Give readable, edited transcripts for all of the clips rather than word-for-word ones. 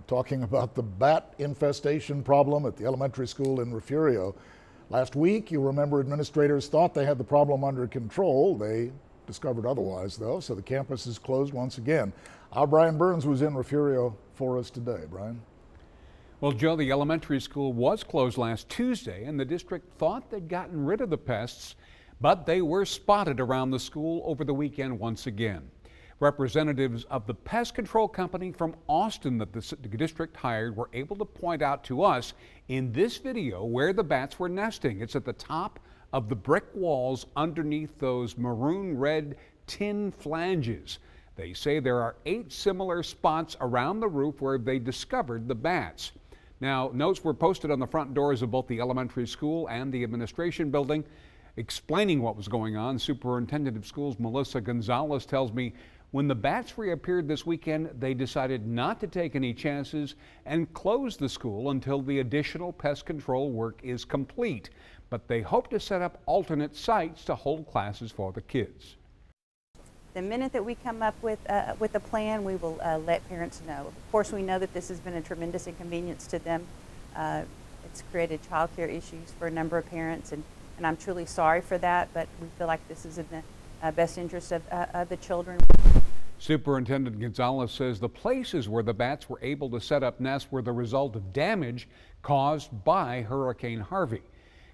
talking about the bat infestation problem at the elementary school in Refugio. Last week, you remember, administrators thought they had the problem under control. They discovered otherwise, though, so the campus is closed once again. Our Brian Burns was in Refugio for us today. Brian? Well, Joe, the elementary school was closed last Tuesday, and the district thought they'd gotten rid of the pests, but they were spotted around the school over the weekend once again. Representatives of the pest control company from Austin that the district hired were able to point out to us in this video where the bats were nesting. It's at the top of the brick walls underneath those maroon red tin flanges. They say there are 8 similar spots around the roof where they discovered the bats. Now, notes were posted on the front doors of both the elementary school and the administration building explaining what was going on. Superintendent of Schools Melissa Gonzalez tells me when the bats reappeared this weekend, they decided not to take any chances and close the school until the additional pest control work is complete. But they hope to set up alternate sites to hold classes for the kids. The minute that we come up with a plan, we will let parents know. Of course, we know that this has been a tremendous inconvenience to them. It's created child care issues for a number of parents, and I'm truly sorry for that, but we feel like this is in the best interest of the children. Superintendent Gonzalez says the places where the bats were able to set up nests were the result of damage caused by Hurricane Harvey.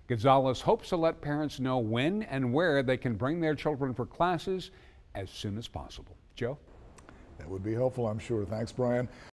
Gonzalez hopes to let parents know when and where they can bring their children for classes as soon as possible. Joe? That would be helpful, I'm sure. Thanks, Brian.